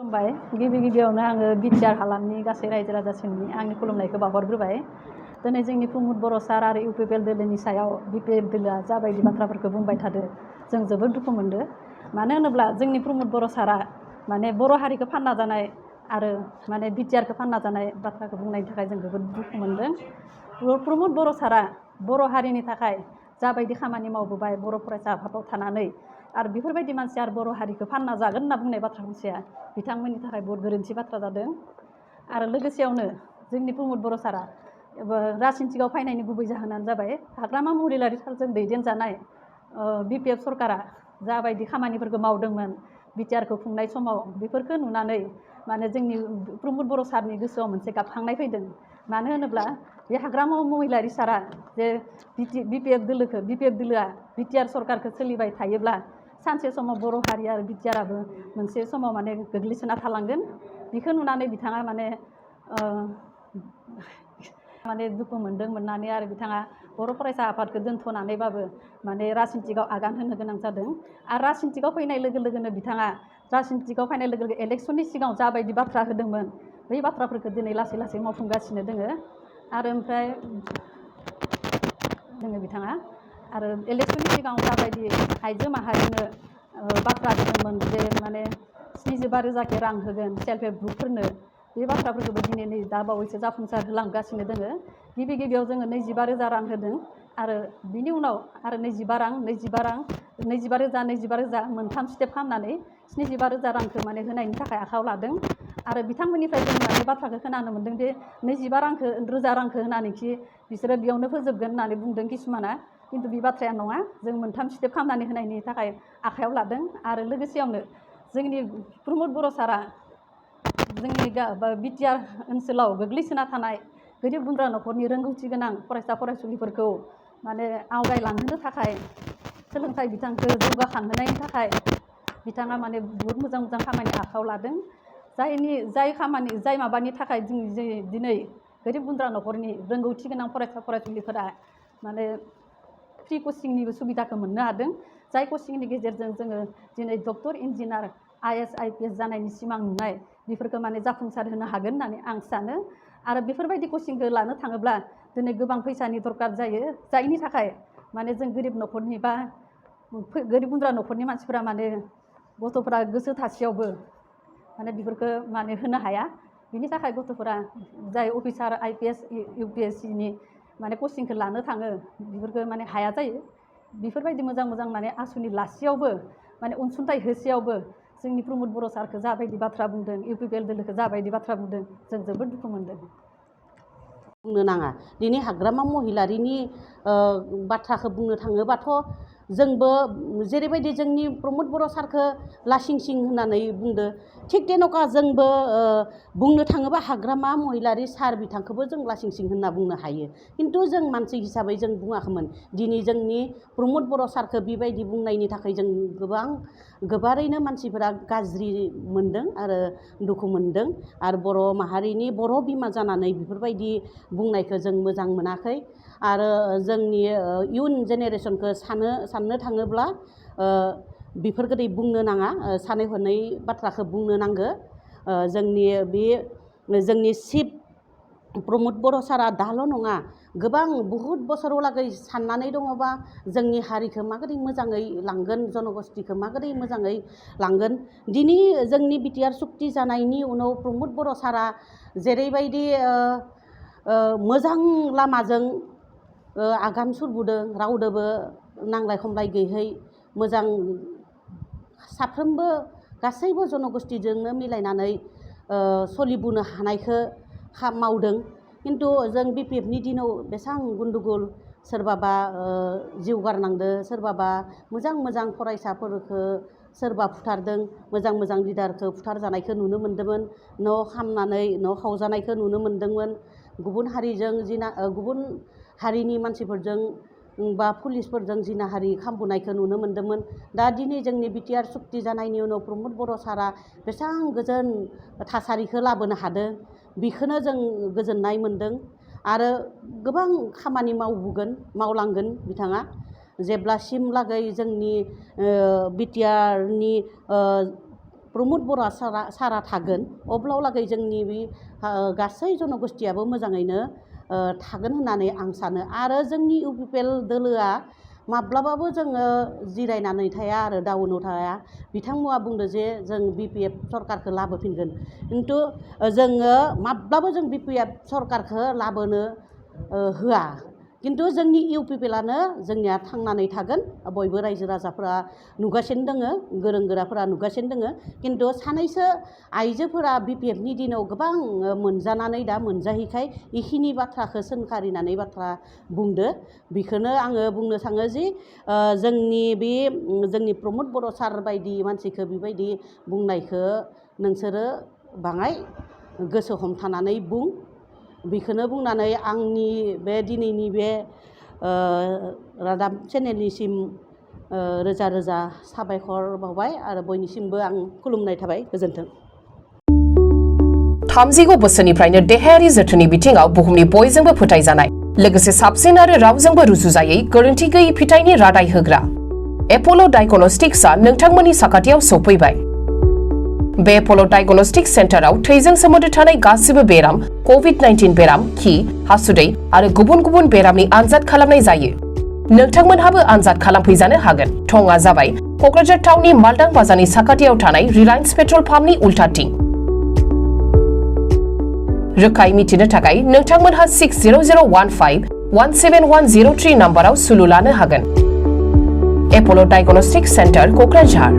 खुलुमबाय गिबि गिबियावनो आङो बिटिआर हालामनि गासै रायजो राजासिमनि आंनि खुलुमनायखौ बावहरग्रोबाय। दिनै जोंनि प्रमद बर' सार आरो इउपिपिएल दोलोनि सायाव बिपिएल दोलोआ जाबायदि बाथ्राफोरखौ बुंबाय थादो जों जोबोद दुखु मोनदों। मानो होनोब्ला जोंनि प्रमद बर' सारा माने बर' हारिखौ फानना जानाय आरो माने बिटिआरखौ फानना जानाय बाथ्राखौ बुंनायनि थाखाय जों जोबोद दुखु मोनदों। प्रमद बर' सारा बर' हारिनि थाखाय जाबायदि खामानि मावबोबाय बर' फरायसा आफादाव थानानै आरो बेफोरबायदि मानसि आरो बर' हारिखौ फानना जागोन होनना बुंनाय बाथ्रा मोनसेया बिथांमोननि थाखाय बहुत गोरोन्थि बाथ्रा जादों। आरो लोगोसेयावनो जोंनि प्रमद बर' सारा राजनितिकआव फैनायनि गुबै जाहोनानो जाबाय हाग्रामा महिलारि सारजों दैदेनजानाय बिपिएफ सरकारा जाबायदि खामानिफोरखौ मावदोंमोन बिटिआरखौ खुंनाय समाव बेफोरखौ नुनानै माने जोंनि प्रमद बर' सारनि गोसोआव मोनसे गाबखांनाय फैदों। मानो होनोब्ला बे हाग्रामा महिलारि सारा जे बिपिएफ दोलोआ बिटिआर सरकारखौ सोलिबाय थायोब्ला सानसे समाव बर' हारि आरो बिटिआराबो मोनसे समाव माने गोग्लैसोना थालांगोन। बेखौ नुनानै बिथाङा माने दुखु मोननानै आरो बिथाङा बर' फरायसा आफादखौ दोनथ'नानैबाबो माने राजनितिकआव आगान होनो गोनां जादों। आरो राजनितिकआव फैनाय लोगो लोगोनो बिथाङा राजनितिकआव फैनाय लोगो लोगो इलेक्सननि सिगाङाव जाबायदि बाथ्रा होदोंमोन बै बाथ्राफोरखौ दिनै लासै लासै मावफुंगासिनो दोङो। आरो ओमफ्राय बिथाङा आरो इलेक्सननि सिगाङाव जाबायदि आइजो माहारिनो बाथ्रा होदोंमोन जे माने 75,000 रां होगोन सेल्फ हेल्प ग्रुपफोरनो बे बाथ्राफोरखौबो दिनै नै दा बावैसो जाफुंसार होलांगासिनो दोङो। गिबियाव जोङो 25,000 रां होदों आरो बिनि उनाव आरो 25,000 मोनथाम स्टेप खालामनानै 75,000 रांखौ माने होनायनि थाखाय आखायाव लादों। आरो बिथांमोननिफ्राय जों माने बाथ्राखौ खोनानो मोन्दों जे 25,000 रांखौ होनानैखि बिसोरो बेयावनो फोजोबगोन होननानै बुंदों किसुमाना, खिन्थु बे बाथ्राया नङा। जों मोनथाम स्टेप खालामनानै होनायनि थाखाय आखायाव लादों। आरो लोगोसेयावनो जोंनि प्रमद बर' सारा जोंनि बिटिआर ओनसोलाव गोग्लैसोना थानाय गोरिब गुन्द्रा न'खरनि रोंगौथि गोनां फरायसा फरायसुलिफोरखौ माने आवगायलांहोनो थाखाय सोलोंथाइ बिथांखौ जौगाखांहोनायनि थाखाय बिथाङा माने बहुत मोजां खामानि आखायाव लादों। जाय माबानि थाखाय जों दिनै गोरिब गुन्द्रा न'खरनि रोंगौथि गोनां फरायसा फरायसुलिफोरा माने फ्रि कचिंनिबो सुबिदाखौ मोननो हादों। जाय कचिंनि गेजेरजों जोङो दिनै डक्टर इन्जिनियार IAS IPS जानायनि सिमां नुनाय बेफोरखौ माने जाफुंसार होनो हागोन होननानै आं सानो। आरो बेफोरबायदि कचिंखौ लानो थाङोब्ला दिनै गोबां फैसानि दरकार जायो, जायनि थाखाय माने जों गोरिब न'खरनि बा गोरिब गुन्द्रा न'खरनि मानसिफोरा माने गथ'फोरा गोसो थासेयावबो माने बेफोरखौ माने होनो हाया। बिनि थाखाय गथ'फोरा जाय अफिसार IPS UPSCनि माने कचिंखौ लानो थाङो बेफोरखौ माने हाया जायो। बेफोरबायदि मोजां माने आसुनि लासेयावबो माने अनसुंथाइ होसेयावबो जोंनि प्रमद बर' सारखौ जाबायदि बाथ्रा बुंदों इउपिपिएल दोलोखौ जाबायदि बाथ्रा बुंदों जों जोबोद दुखु मोनदों। बुंनो नाङा दिनै हाग्रामा महिलारिनि बाथ्राखौ बुंनो थाङोबाथ' जोंबो जेरैबायदि जोंनि प्रमद बर' सारखौ लासिं सिं होननानै बुंदो थिग तेनका जोंबो बुंनो थाङोबा हाग्रामा महिलारि सार बिथांखौबो जों लासिं सिं होनना बुंनो हायो। खिन्थु जों मानसि हिसाबै जों बुङाखैमोन। दिनै जोंनि प्रमद बर' सारखौ बेबायदि बुंनायनि थाखाय जों गोबारैनो मानसिफोरा गाज्रि मोनदों आरो दुखु मोनदों। आरो बर' माहारिनि बर' बिमा जानानै बेफोरबायदि बुंनायखौ जों मोजां मोनाखै। आरो जोंनि इयुन जेनेरेसनखौ साननो थाङोब्ला बेफोरखौ बुंनो नाङा, सानै हनै बाथ्राखौ बुंनो नांगौ। जोंनि चिफ प्रमद बर' सारा दाल' नङा गोबां बहुद बोसोराव लागै साननानै दङबा जोंनि हारिखौ माबोरै मोजाङै लांगोन, जनगोष्ठीखौ माबोरै मोजाङै लांगोन। दिनै जोंनि बिटिआर सुक्ति जानायनि उनाव प्रमद बर' सारा जेरैबायदि मोजां लामाजों आगान सुरबोदों, रावदोबो नांलाय खमलाय गैयै मोजां साफ्रोमबो गासैबो जनगोष्ठीजोंनो मिलायनानै सोलिबोनो हानायखौ मावदों। खिन्थु जों बिपिएफनि दिनाव बेसेबां गुन्दुगुल सोरबाबा जिउ गारनांदो, सोरबाबा मोजां फरायसाफोरखौ सोरबा फुथारदों, मोजां लिडारखौ फुथार जानायखौ नुनो मोन्दोंमोन, न' खामनानै न' खावजानायखौ नुनो मोन्दोंमोन, गुबुन हारिनि मानसिफोरजों बा पुलिसफोरजों जिनाहारि खालामबोनायखौ नुनो मोन्दोंमोन। दा दिनै जोंनि बिटिआर सुक्ति जानायनि उनाव प्रमद बर' सारा बेसेबां गोजोन थासारिखौ लाबोनो हादों बेखौनो जों गोजोननाय मोन्दों। आरो गोबां खामानि मावलांगोन बिथाङा जेब्लासिमलागै जोंनि बिटिआरनि प्रमद बर' सारा थागोन अब्लालागै जोंनि बे गासै जनगोष्ठियाबो मोजाङैनो थागोन होननानै आं सानो आरो जोंनि इउपिपिएल दोलोआ माब्लाबाबो जोङो जिरायनानै थाया आरो डाउनाव थाया बिथांमोना बुंदो जे जों बिपिएफ सरकारखौ लाबोफिनगोन खिन्थु जोङो माब्लाबो जों बिपिएफ सरकारखौ लाबोनो होआ खिन्थु जोंनि इउपिपिएलआनो जोंनिया थांनानै थागोन बयबो रायजो राजाफोरा नुगासिनो दोङो गोरों गोराफोरा नुगासिनो दोङो खिन्थु सानैसो आइजोफोरा बिपिएफनि दिनाव गोबां मोनजानानै दा मोनजाहैखाय इखिनि बाथ्राखौ सोंखारिनानै बाथ्रा बुंदो बेखौनो आङो बुंनो थाङो जि जोंनि प्रमद बर' सार बायदि मानसिखौ बेबायदि बुंनायखौ नोंसोरो बाङाय गोसो हमथानानै बुं बेखौनो बुंनानै आंनि बे दिनैनि बे रादाब चेनेलनिसिम रोजा रोजा साबायखर बावबाय आरो बयनिसिमबो आं खुलुमनाय थाबाय गोजोन्थों 30 बोसोरनिफ्रायनो देहायारि जोथोननि बिथिङाव बुहुमनि बयजोंबो फोथायजानाय लोगोसे साबसिन आरो रावजोंबो रुजुजायै गोरोन्थि गैयै फिथाइनि रादाय होग्रा एप'ल' डायग्नोस्टिक्सआ नोंथांमोननि साखाथियाव सौफैबाय बे एप'ल' डायग्नोस्टिक्स सेन्टाराव थैजों सोमोन्दो थानाय गासिबो बेराम कभिड-19 बेराम खि हासुदै आरो गुबुन गुबुन बेरामनि आनजाद खालामनाय जायो नोंथांमोनहाबो आनजाद खालामफैजानो हागोन थंआ जाबाय क'क्राझार टाउननि मालदां बाजारनि साखाथियाव थानाय रिलायन्स पेट्रल पाम्पनि उल्टाथिं रोखायै मिथिनो थाखाय नोंथांमोनहा 60015171003 नाम्बाराव सुलु लानो हागोन एप'ल' डायग्नोस्टिक्स सेन्टार क'क्राझार